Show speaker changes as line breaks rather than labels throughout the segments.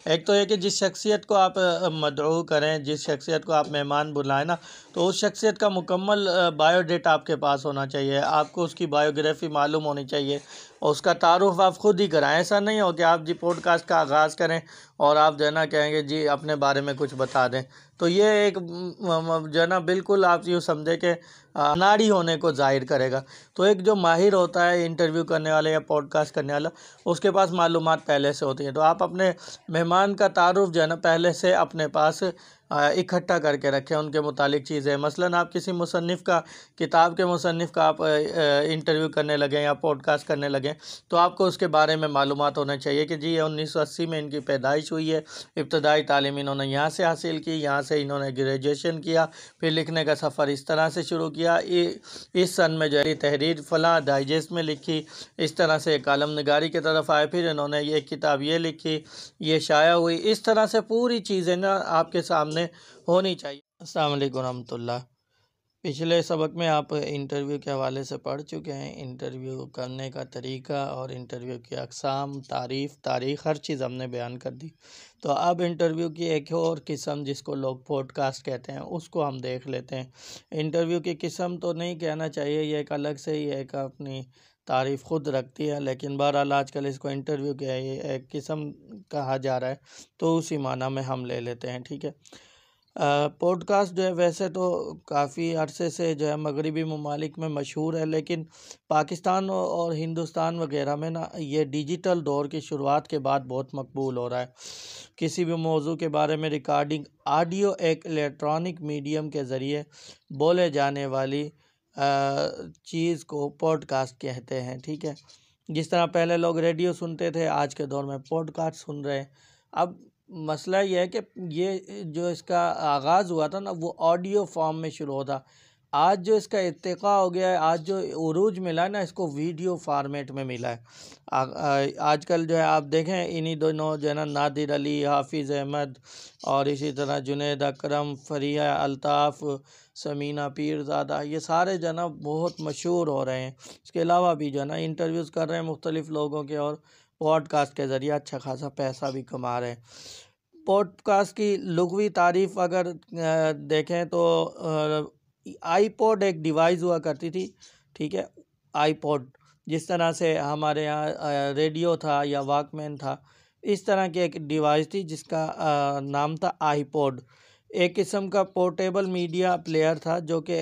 ایک تو یہ کہ جس شخصیت کو آپ مدعو کریں، جس شخصیت کو آپ مہمان بلائیں نا، تو اس شخصیت کا مکمل بایو ڈیٹا آپ کے پاس ہونا چاہیے، آپ کو اس کی بایوگرافی معلوم ہونی چاہیے، اور اس کا تعارف آپ خود ہی کرائیں۔ ایسا نہیں ہو کہ آپ جی پوڈ کاسٹ کا آغاز کریں اور آپ جو ہے نا کہیں گے جی اپنے بارے میں کچھ بتا دیں، تو یہ ایک جو ہے نا بالکل آپ یوں سمجھے کہ اناڑی ہونے کو ظاہر کرے گا۔ تو ایک جو ماہر ہوتا ہے انٹرویو کرنے والا یا پوڈ کاسٹ کرنے والا، اس کے پاس معلومات پہلے سے ہوتی ہیں، تو آپ اپنے مہمان کا تعارف جو ہے نا پہلے سے اپنے پاس اکٹھا کر کے رکھیں، ان کے متعلق چیزیں، مثلاً آپ کسی مصنف کا، کتاب کے مصنف کا آپ انٹرویو کرنے لگیں یا پوڈ کاسٹ کرنے لگیں، تو آپ کو اس کے بارے میں معلومات ہونا چاہیے کہ جی 1980 میں ان کی پیدائش ہوئی ہے، ابتدائی تعلیم انہوں نے یہاں سے حاصل کی، یہاں سے انہوں نے گریجویشن کیا، پھر لکھنے کا سفر اس طرح سے شروع کیا، اس سن میں جو ہے تحریر فلاں ڈائجسٹ میں لکھی، اس طرح سے کالم نگاری کی طرف آئے، پھر انہوں نے یہ کتاب یہ لکھی، یہ شائع ہوئی، اس طرح سے پوری چیزیں نا آپ کے سامنے ہونی چاہیے۔ السلام علیکم ورحمۃ اللہ۔ پچھلے سبق میں آپ انٹرویو کے حوالے سے پڑھ چکے ہیں، انٹرویو کرنے کا طریقہ اور انٹرویو کی اقسام، تاریخ ہر چیز ہم نے بیان کر دی۔ تو اب انٹرویو کی ایک اور قسم جس کو لوگ پوڈ کاسٹ کہتے ہیں، اس کو ہم دیکھ لیتے ہیں۔ انٹرویو کی قسم تو نہیں کہنا چاہیے، یہ ایک الگ سے ہی ایک اپنی تعریف خود رکھتی ہے، لیکن بہرحال آج کل اس کو انٹرویو کی ایک قسم کہا جا رہا ہے، تو اسی معنی میں ہم لے لیتے ہیں، ٹھیک ہے۔ پوڈ کاسٹ جو ہے ویسے تو کافی عرصے سے جو ہے مغربی ممالک میں مشہور ہے، لیکن پاکستان اور ہندوستان وغیرہ میں نا یہ ڈیجیٹل دور کی شروعات کے بعد بہت مقبول ہو رہا ہے۔ کسی بھی موضوع کے بارے میں ریکارڈنگ آڈیو ایک الیکٹرانک میڈیم کے ذریعے بولے جانے والی چیز کو پوڈ کاسٹ کہتے ہیں، ٹھیک ہے۔ جس طرح پہلے لوگ ریڈیو سنتے تھے، آج کے دور میں پوڈ کاسٹ سن رہے ہیں۔ اب مسئلہ یہ ہے کہ یہ جو اس کا آغاز ہوا تھا نا وہ آڈیو فارم میں شروع ہوتا، آج جو اس کا ارتقاء ہو گیا ہے، آج جو عروج ملا ہے نا اس کو ویڈیو فارمیٹ میں ملا ہے۔ آج کل جو ہے آپ دیکھیں انہی دونوں جو ہے نا نادر علی، حافظ احمد اور اسی طرح جنید اکرم، فریحہ الطاف، ثمینہ پیرزادہ، یہ سارے جو ہے نا بہت مشہور ہو رہے ہیں۔ اس کے علاوہ بھی جو ہے نا انٹرویوز کر رہے ہیں مختلف لوگوں کے، اور پوڈ کاسٹ کے ذریعے اچھا خاصا پیسہ بھی کما رہے ہیں۔ پوڈ کاسٹ کی لغوی تعریف اگر دیکھیں تو آئی پوڈ ایک ڈیوائس ہوا کرتی تھی، ٹھیک ہے، آئی پوڈ، جس طرح سے ہمارے یہاں ریڈیو تھا یا واک مین تھا، اس طرح کی ایک ڈیوائس تھی جس کا نام تھا آئی پوڈ۔ ایک قسم کا پورٹیبل میڈیا پلیئر تھا جو کہ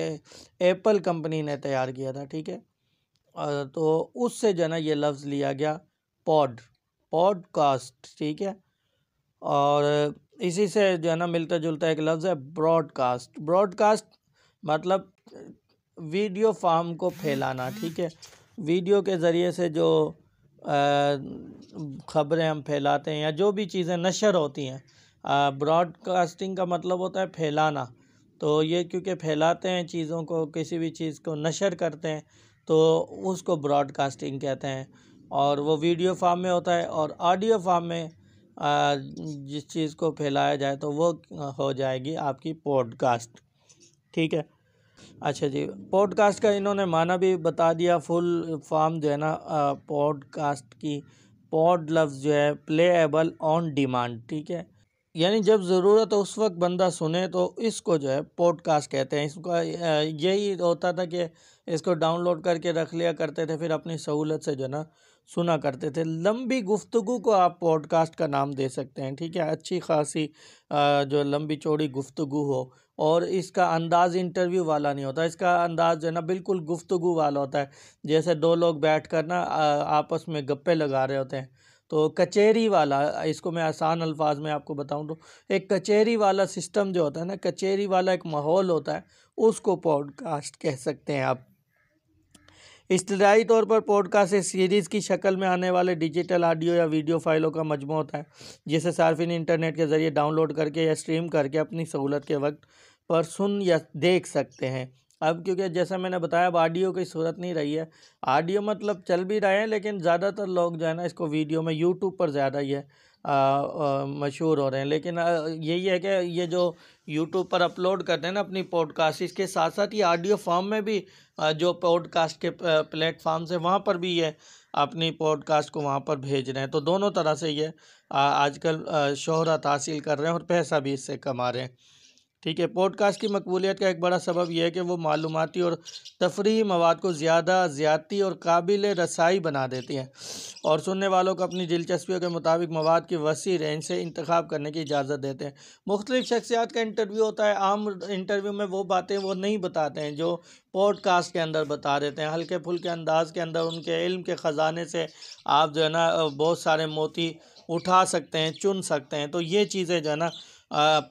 ایپل کمپنی نے تیار کیا تھا، ٹھیک ہے۔ تو اس سے جو ہے نا یہ لفظ لیا گیا پوڈ کاسٹ، ٹھیک ہے۔ اور اسی سے جو ہے نا ملتا جلتا ایک لفظ ہے براڈ کاسٹ مطلب ویڈیو فارم کو پھیلانا، ٹھیک ہے۔ ویڈیو کے ذریعے سے جو خبریں ہم پھیلاتے ہیں یا جو بھی چیزیں نشر ہوتی ہیں، براڈ کاسٹنگ کا مطلب ہوتا ہے پھیلانا، تو یہ کیونکہ پھیلاتے ہیں چیزوں کو، کسی بھی چیز کو نشر کرتے ہیں، تو اس کو براڈ کاسٹنگ کہتے ہیں، اور وہ ویڈیو فارم میں ہوتا ہے۔ اور آڈیو فارم میں جس چیز کو پھیلایا جائے تو وہ ہو جائے گی آپ کی پوڈ کاسٹ، ٹھیک ہے۔ اچھا جی، پوڈ کاسٹ کا انہوں نے معنی بھی بتا دیا، فل فارم جو ہے نا پوڈ کاسٹ کی، پوڈ لفظ جو ہے پلے ایبل آن ڈیمانڈ، ٹھیک ہے، یعنی جب ضرورت ہو اس وقت بندہ سنے تو اس کو جو ہے پوڈ کاسٹ کہتے ہیں۔ اس کا یہی ہوتا تھا کہ اس کو ڈاؤن لوڈ کر کے رکھ لیا کرتے تھے، پھر اپنی سہولت سے جو ہے نا سنا کرتے تھے۔ لمبی گفتگو کو آپ پوڈ کاسٹ کا نام دے سکتے ہیں، ٹھیک ہے، اچھی خاصی جو لمبی چوڑی گفتگو ہو، اور اس کا انداز انٹرویو والا نہیں ہوتا، اس کا انداز جو ہے نا بالکل گفتگو والا ہوتا ہے، جیسے دو لوگ بیٹھ کر نا آپس میں گپے لگا رہے ہوتے ہیں۔ تو کچہری والا، اس کو میں آسان الفاظ میں آپ کو بتاؤں تو ایک کچہری والا سسٹم جو ہوتا ہے نا، کچہری والا ایک ماحول ہوتا ہے، اس کو پوڈ کاسٹ کہہ سکتے ہیں آپ۔ اصطلاحی طور پر پوڈ کاسٹ ایک سیریز کی شکل میں آنے والے ڈیجیٹل آڈیو یا ویڈیو فائلوں کا مجموعہ ہوتا ہے، جسے صارفین انٹرنیٹ کے ذریعے ڈاؤن لوڈ کر کے یا اسٹریم کر کے اپنی سہولت کے وقت پر سن یا دیکھ سکتے ہیں۔ اب کیونکہ جیسا میں نے بتایا اب آڈیو کی صورت نہیں رہی ہے، آڈیو مطلب چل بھی رہے ہیں، لیکن زیادہ تر لوگ جو ہے نا اس کو ویڈیو میں یوٹیوب پر زیادہ ہی ہے مشہور ہو رہے ہیں. لیکن یہی ہے کہ یہ جو یوٹیوب پر اپلوڈ کرتے ہیں نا اپنی پوڈ کاسٹ، اس کے ساتھ ساتھ یہ آڈیو فارم میں بھی جو پوڈ کاسٹ کے پلیٹ فارمز ہیں وہاں پر بھی یہ اپنی پوڈ کاسٹ کو وہاں پر بھیج رہے ہیں. تو دونوں طرح سے یہ آج کل شہرت حاصل کر رہے ہیں اور پیسہ بھی اس سے کما رہے ہیں. ٹھیک ہے. پوڈ کاسٹ کی مقبولیت کا ایک بڑا سبب یہ ہے کہ وہ معلوماتی اور تفریحی مواد کو زیادتی اور قابل رسائی بنا دیتی ہیں اور سننے والوں کو اپنی دلچسپیوں کے مطابق مواد کی وسیع رینج سے انتخاب کرنے کی اجازت دیتے ہیں. مختلف شخصیات کا انٹرویو ہوتا ہے. عام انٹرویو میں وہ باتیں وہ نہیں بتاتے ہیں جو پوڈ کاسٹ کے اندر بتا دیتے ہیں. ہلکے پھلکے انداز کے اندر ان کے علم کے خزانے سے آپ جو ہے نا بہت سارے موتی اٹھا سکتے ہیں، چن سکتے ہیں. تو یہ چیزیں جو ہے نا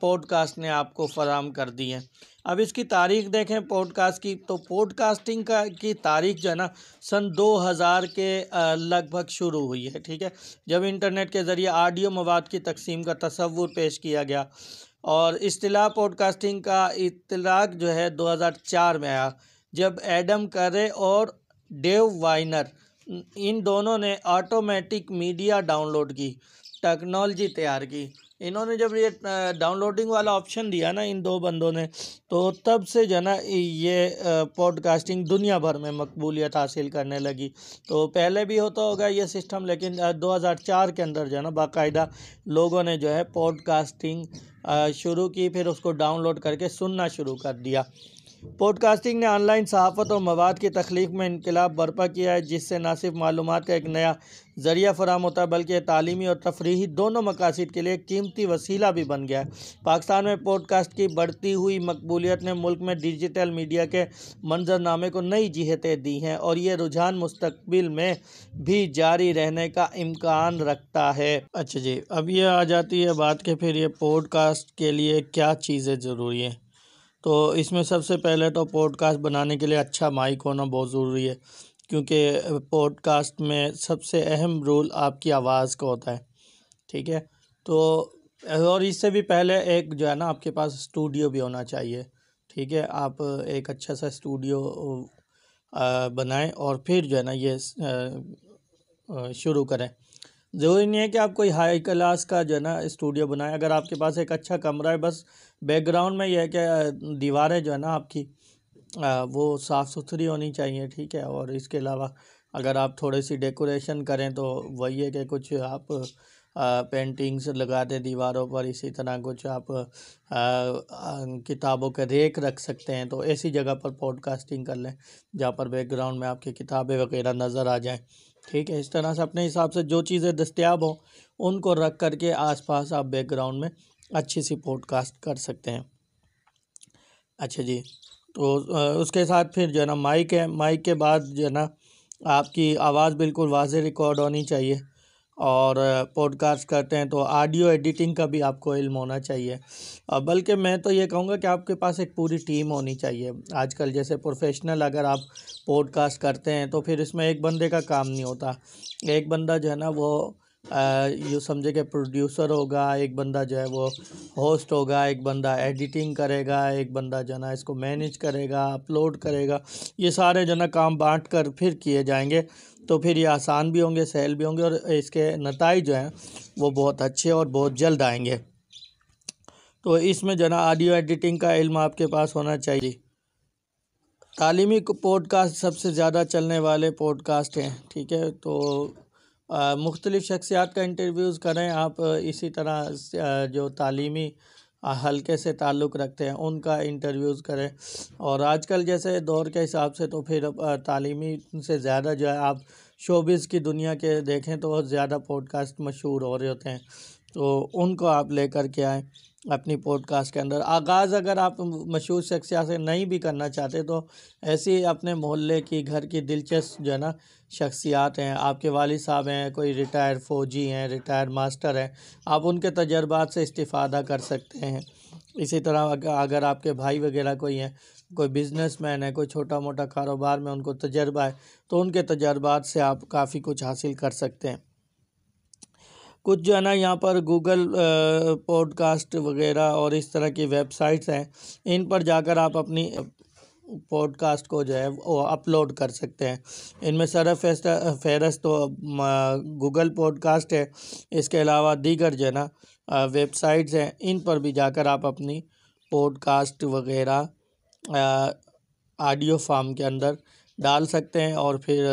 پوڈ کاسٹ نے آپ کو فراہم کر دی ہیں. اب اس کی تاریخ دیکھیں پوڈ کاسٹ کی، تو پوڈ کاسٹنگ کی تاریخ جو ہے نا سن 2000 کے لگ بھگ شروع ہوئی ہے. ٹھیک ہے. جب انٹرنیٹ کے ذریعے آڈیو مواد کی تقسیم کا تصور پیش کیا گیا اور اصطلاح پوڈ کاسٹنگ کا اطلاق جو ہے 2004 میں آیا، جب ایڈم کرے اور ڈیو وائنر ان دونوں نے آٹومیٹک میڈیا ڈاؤن لوڈ کی ٹیکنالوجی تیار کی. انہوں نے جب یہ ڈاؤن لوڈنگ والا آپشن دیا نا ان دو بندوں نے، تو تب سے جو ہے نا یہ پوڈ کاسٹنگ دنیا بھر میں مقبولیت حاصل کرنے لگی. تو پہلے بھی ہوتا ہوگا یہ سسٹم، لیکن 2004 کے اندر جو ہے نا باقاعدہ لوگوں نے جو ہے پوڈ کاسٹنگ شروع کی، پھر اس کو ڈاؤن لوڈ کر کے سننا شروع کر دیا. پوڈ کاسٹنگ نے آن لائن صحافت اور مواد کی تخلیق میں انقلاب برپا کیا ہے، جس سے نہ صرف معلومات کا ایک نیا ذریعہ فراہم ہوتا ہے بلکہ تعلیمی اور تفریحی دونوں مقاصد کے لیے ایک قیمتی وسیلہ بھی بن گیا ہے. پاکستان میں پوڈ کاسٹ کی بڑھتی ہوئی مقبولیت نے ملک میں ڈیجیٹل میڈیا کے منظرنامے کو نئی جہتیں دی ہیں اور یہ رجحان مستقبل میں بھی جاری رہنے کا امکان رکھتا ہے. اچھا جی، اب یہ آ جاتی ہے بات کہ پھر یہ پوڈ کاسٹ کے لیے کیا چیزیں ضروری ہیں. تو اس میں سب سے پہلے تو پوڈ کاسٹ بنانے کے لیے اچھا مائک ہونا بہت ضروری ہے، کیونکہ پوڈ کاسٹ میں سب سے اہم رول آپ کی آواز کا ہوتا ہے. ٹھیک ہے. تو اور اس سے بھی پہلے ایک جو ہے نا آپ کے پاس اسٹوڈیو بھی ہونا چاہیے. ٹھیک ہے. آپ ایک اچھا سا اسٹوڈیو بنائیں اور پھر جو ہے نا یہ شروع کریں. ضروری نہیں ہے کہ آپ کوئی ہائی کلاس کا جو ہے نا اسٹوڈیو بنائیں. اگر آپ کے پاس ایک اچھا کمرہ ہے، بس بیک گراؤنڈ میں یہ ہے کہ دیواریں جو ہے نا آپ کی وہ صاف ستھری ہونی چاہیے. ٹھیک ہے. اور اس کے علاوہ اگر آپ تھوڑی سی ڈیکوریشن کریں تو وہی ہے کہ کچھ آپ پینٹنگز لگا دیں دیواروں پر. اسی طرح کچھ آپ کتابوں کے ریک رکھ سکتے ہیں. تو ایسی جگہ پر پوڈ کاسٹنگ کر لیں جہاں پر بیک گراؤنڈ میں آپ کی کتابیں وغیرہ نظر آ جائیں. ٹھیک ہے. اس طرح سے اپنے حساب سے جو چیزیں دستیاب ہوں ان کو رکھ کر کے آس پاس آپ بیک گراؤنڈ میں اچھی سی پوڈ کاسٹ کر سکتے ہیں. اچھا جی. تو اس کے ساتھ پھر جو ہے نا مائک ہے. مائک کے بعد جو ہے نا آپ کی آواز بالکل واضح ریکارڈ ہونی چاہیے. اور پوڈ کاسٹ کرتے ہیں تو آڈیو ایڈیٹنگ کا بھی آپ کو علم ہونا چاہیے. بلکہ میں تو یہ کہوں گا کہ آپ کے پاس ایک پوری ٹیم ہونی چاہیے. آج کل جیسے پروفیشنل اگر آپ پوڈ کاسٹ کرتے ہیں تو پھر اس میں ایک بندے کا کام نہیں ہوتا. ایک بندہ جو ہے نا وہ یوں سمجھے کہ پروڈیوسر ہوگا، ایک بندہ جو ہے وہ ہوسٹ ہوگا، ایک بندہ ایڈیٹنگ کرے گا، ایک بندہ جو ہے نا اس کو مینیج کرے گا، اپلوڈ کرے گا. یہ سارے جو ہے نا کام بانٹ کر پھر کیے جائیں گے تو پھر یہ آسان بھی ہوں گے، سہل بھی ہوں گے اور اس کے نتائج جو ہیں وہ بہت اچھے اور بہت جلد آئیں گے. تو اس میں جو ہے نا آڈیو ایڈیٹنگ کا علم آپ کے پاس ہونا چاہیے. تعلیمی پوڈ کاسٹ سب سے زیادہ چلنے والے پوڈ کاسٹ ہیں. ٹھیک ہے. تو مختلف شخصیات کا انٹرویوز کریں آپ. اسی طرح جو تعلیمی حلقے سے تعلق رکھتے ہیں ان کا انٹرویوز کریں. اور آج کل جیسے دور کے حساب سے تو پھر تعلیمی سے زیادہ جو ہے آپ شوبز کی دنیا کے دیکھیں تو بہت زیادہ پوڈ کاسٹ مشہور ہو رہے ہوتے ہیں. تو ان کو آپ لے کر کے آئیں اپنی پوڈ کاسٹ کے اندر. آغاز اگر آپ مشہور شخصیات سے نہیں بھی کرنا چاہتے تو ایسی اپنے محلے کی گھر کی دلچسپ جو ہے نا شخصیات ہیں. آپ کے والد صاحب ہیں، کوئی ریٹائر فوجی ہیں، ریٹائر ماسٹر ہیں، آپ ان کے تجربات سے استفادہ کر سکتے ہیں. اسی طرح اگر آپ کے بھائی وغیرہ کوئی ہیں، کوئی بزنس مین ہے، کوئی چھوٹا موٹا کاروبار میں ان کو تجربہ ہے تو ان کے تجربات سے آپ کافی کچھ حاصل کر سکتے ہیں. کچھ جو ہے نا یہاں پر گوگل پوڈ کاسٹ وغیرہ اور اس طرح کی ویب سائٹس ہیں، ان پر جا کر آپ اپنی پوڈ کاسٹ کو جو ہے وہ اپلوڈ کر سکتے ہیں۔ ان میں سر فہرست تو گوگل پوڈ کاسٹ ہے، اس کے علاوہ دیگر جو ہے نا ویب سائٹس ہیں، ان پر بھی جا کر آپ اپنی پوڈ کاسٹ وغیرہ آڈیو فارم کے اندر ڈال سکتے ہیں، اور پھر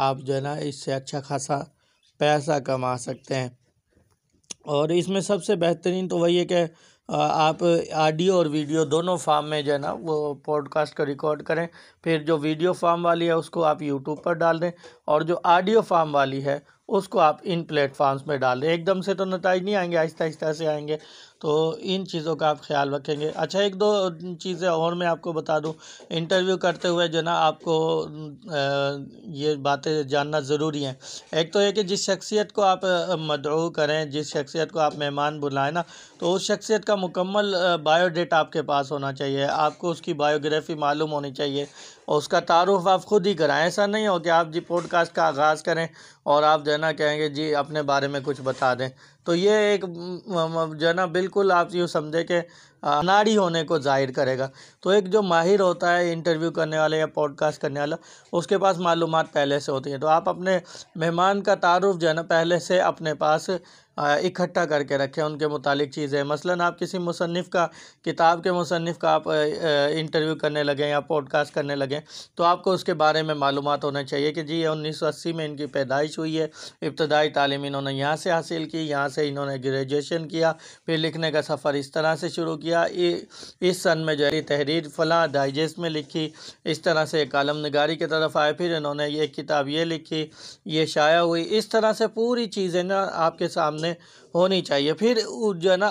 آپ جو ہے نا اس سے اچھا خاصا پیسہ کما سکتے ہیں۔ اور اس میں سب سے بہترین تو وہی ہے کہ آپ آڈیو اور ویڈیو دونوں فارم میں جو ہے نا وہ پوڈ کاسٹ کو ریکارڈ کریں، پھر جو ویڈیو فارم والی ہے اس کو آپ یوٹیوب پر ڈال دیں، اور جو آڈیو فارم والی ہے اس کو آپ ان پلیٹ فارمز میں ڈال دیں۔ ایک دم سے تو نتائج نہیں آئیں گے، آہستہ آہستہ سے آئیں گے، تو ان چیزوں کا آپ خیال رکھیں گے۔ اچھا، ایک دو چیزیں اور میں آپ کو بتا دوں، انٹرویو کرتے ہوئے جو ہے نا آپ کو یہ باتیں جاننا ضروری ہیں۔ ایک تو یہ کہ جس شخصیت کو آپ مدعو کریں، جس شخصیت کو آپ مہمان بلائیں نا، تو اس شخصیت کا مکمل بایو ڈیٹا آپ کے پاس ہونا چاہیے، آپ کو اس کی بایوگرافی معلوم ہونی چاہیے، اور اس کا تعارف آپ خود ہی کرائیں۔ ایسا نہیں ہو کہ آپ جی پوڈ کاسٹ کا آغاز کریں اور آپ جو ہے نا کہیں گے جی اپنے بارے میں کچھ بتا دیں، تو یہ ایک جو ہے نا بالکل آپ یوں سمجھے کہ اناڑی ہونے کو ظاہر کرے گا۔ تو ایک جو ماہر ہوتا ہے انٹرویو کرنے والا یا پوڈ کاسٹ کرنے والا، اس کے پاس معلومات پہلے سے ہوتی ہیں، تو آپ اپنے مہمان کا تعارف جو ہے نا پہلے سے اپنے پاس اکٹھا کر کے رکھیں، ان کے متعلق چیزیں۔ مثلاً آپ کسی مصنف کا، کتاب کے مصنف کا آپ انٹرویو کرنے لگیں یا پوڈ کاسٹ کرنے لگیں، تو آپ کو اس کے بارے میں معلومات ہونا چاہیے کہ جی یہ 1980 میں ان کی پیدائش ہوئی ہے، ابتدائی تعلیم انہوں نے یہاں سے حاصل کی، یہاں سے انہوں نے گریجویشن کیا، پھر لکھنے کا سفر اس طرح سے شروع کیا، اس سن میں جو ہے تحریر فلاں ڈائجسٹ میں لکھی، اس طرح سے کالم نگاری کی طرف آئے، پھر انہوں نے یہ کتاب یہ لکھی، یہ شائع ہوئی، اس طرح سے پوری چیزیں نا آپ کے سامنے ہونی چاہیے۔ پھر جو ہے نا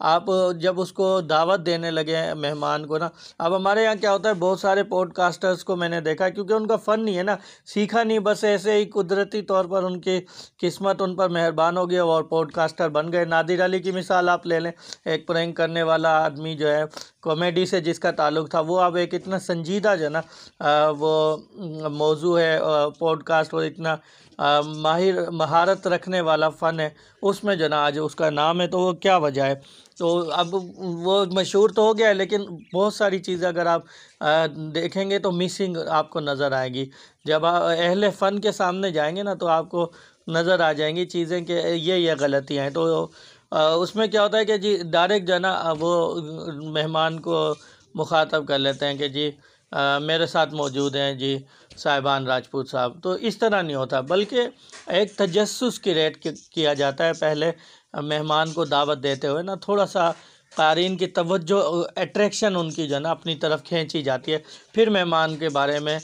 آپ جب اس کو دعوت دینے لگے مہمان کو نا، اب ہمارے یہاں کیا ہوتا ہے، بہت سارے پوڈ کاسٹرز کو میں نے دیکھا، کیونکہ ان کا فن نہیں ہے نا، سیکھا نہیں، بس ایسے ہی قدرتی طور پر ان کی قسمت ان پر مہربان ہو گیا اور پوڈ کاسٹر بن گئے۔ نادر علی کی مثال آپ لے لیں، ایک پرینک کرنے والا آدمی جو ہے، کامیڈی سے جس کا تعلق تھا، وہ اب ایک اتنا سنجیدہ جو ہے نا وہ موضوع ہے پوڈ کاسٹ، اور اتنا مہارت رکھنے والا فن ہے اس میں جو نا آج اس کا نام ہے، تو وہ کیا وجہ ہے؟ تو اب وہ مشہور تو ہو گیا ہے، لیکن بہت ساری چیزیں اگر آپ دیکھیں گے تو مسنگ آپ کو نظر آئے گی۔ جب آپ اہل فن کے سامنے جائیں گے نا تو آپ کو نظر آ جائیں گی چیزیں کہ یہ غلطیاں ہیں۔ تو اس میں کیا ہوتا ہے کہ جی ڈائریکٹ جو ہے نا وہ مہمان کو مخاطب کر لیتے ہیں کہ جی میرے ساتھ موجود ہیں جی صاحبان راجپوت صاحب، تو اس طرح نہیں ہوتا، بلکہ ایک تجسس کریٹ کیا جاتا ہے پہلے مہمان کو دعوت دیتے ہوئے نا، تھوڑا سا قارئین کی توجہ، اٹریکشن ان کی جو ہے نا اپنی طرف کھینچی جاتی ہے، پھر مہمان کے بارے میں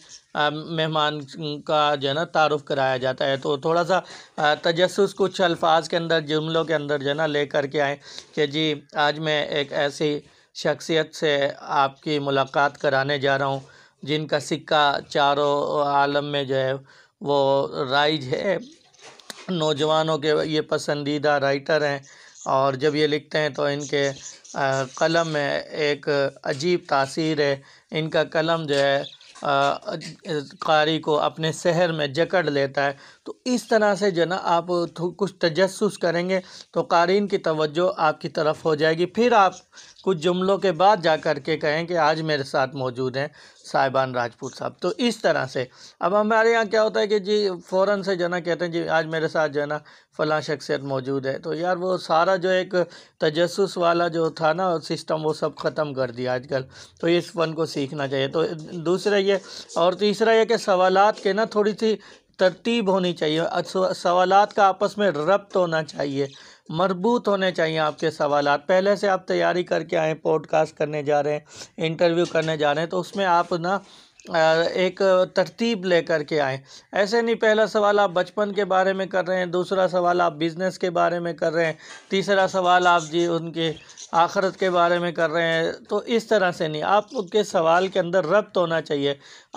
مہمان کا جو ہے نا تعارف کرایا جاتا ہے۔ تو تھوڑا سا تجسس کچھ الفاظ کے اندر، جملوں کے اندر جو ہے نا لے کر کے آئیں کہ جی آج میں ایک ایسی شخصیت سے آپ کی ملاقات کرانے جا رہا ہوں جن کا سکہ چاروں عالم میں جو ہے وہ رائج ہے، نوجوانوں کے یہ پسندیدہ رائٹر ہیں، اور جب یہ لکھتے ہیں تو ان کے قلم میں ایک عجیب تاثیر ہے، ان کا قلم جو ہے قاری کو اپنے سحر میں جکڑ لیتا ہے۔ تو اس طرح سے جو نا آپ کچھ تجسس کریں گے تو قارئین کی توجہ آپ کی طرف ہو جائے گی، پھر آپ کچھ جملوں کے بعد جا کر کے کہیں کہ آج میرے ساتھ موجود ہیں صاحبان راجپوت صاحب۔ تو اس طرح سے اب ہمارے یہاں کیا ہوتا ہے کہ جی فوراً سے جو ہے نا کہتے ہیں جی آج میرے ساتھ جو ہے نا فلاں شخصیت موجود ہے، تو یار وہ سارا جو ایک تجسس والا جو تھا نا سسٹم، وہ سب ختم کر دیا آج کل، تو اس فن کو سیکھنا چاہیے۔ تو دوسرا یہ، اور تیسرا یہ کہ سوالات کے نا تھوڑی سی ترتیب ہونی چاہیے، سوالات کا آپس میں ربط ہونا چاہیے، مربوط ہونے چاہیے آپ کے سوالات۔ پہلے سے آپ تیاری کر کے آئیں، پوڈ کاسٹ کرنے جا رہے ہیں، انٹرویو کرنے جا رہے ہیں، تو اس میں آپ نا ایک ترتیب لے کر کے آئیں۔ ایسے نہیں پہلا سوال آپ بچپن کے بارے میں کر رہے ہیں، دوسرا سوال آپ بزنس کے بارے میں کر رہے ہیں، تیسرا سوال آپ جی ان کے آخرت کے بارے میں کر رہے ہیں، تو اس طرح سے نہیں، آپ کے سوال کے اندر ربط ہونا چاہیے۔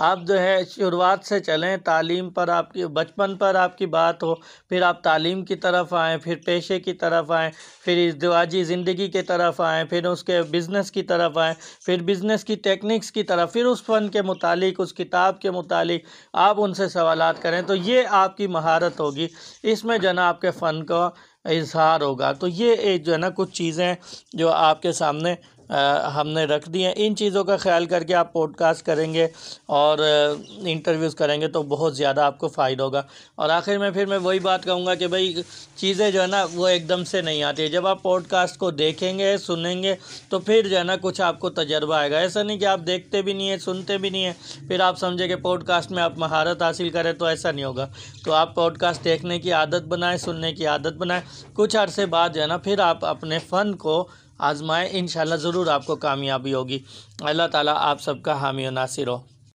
آپ جو ہے شروعات سے چلیں، تعلیم پر آپ کی، بچپن پر آپ کی بات ہو، پھر آپ تعلیم کی طرف آئیں، پھر پیشے کی طرف آئیں، پھر ازدواجی زندگی کی طرف آئیں، پھر اس کے بزنس کی طرف آئیں، پھر بزنس کی ٹیکنکس کی طرف، پھر اس فن کے متعلق، اس کتاب کے متعلق آپ ان سے سوالات کریں، تو یہ آپ کی مہارت ہوگی، اس میں جو ہے نا آپ کے فن کا اظہار ہوگا۔ تو یہ ایک جو ہے نا کچھ چیزیں جو آپ کے سامنے ہم نے رکھ دی ہیں۔ ان چیزوں کا خیال کر کے آپ پوڈ کاسٹ کریں گے اور انٹرویوز کریں گے تو بہت زیادہ آپ کو فائدہ ہوگا۔ اور آخر میں پھر میں وہی بات کہوں گا کہ بھائی چیزیں جو ہے نا وہ ایک دم سے نہیں آتی ہے۔ جب آپ پوڈ کاسٹ کو دیکھیں گے، سنیں گے تو پھر جو ہے نا کچھ آپ کو تجربہ آئے گا۔ ایسا نہیں کہ آپ دیکھتے بھی نہیں ہیں، سنتے بھی نہیں ہیں، پھر آپ سمجھیں کہ پوڈ کاسٹ میں آپ مہارت حاصل کریں، تو ایسا نہیں ہوگا۔ تو آپ پوڈ کاسٹ دیکھنے کی عادت بنائیں، سننے کی عادت بنائیں۔ کچھ عرصے بعد جو ہے نا پھر آپ اپنے فن کو آزمائیں، انشاءاللہ ضرور آپ کو کامیابی ہوگی۔ اللہ تعالیٰ آپ سب کا حامی و ناصر ہو۔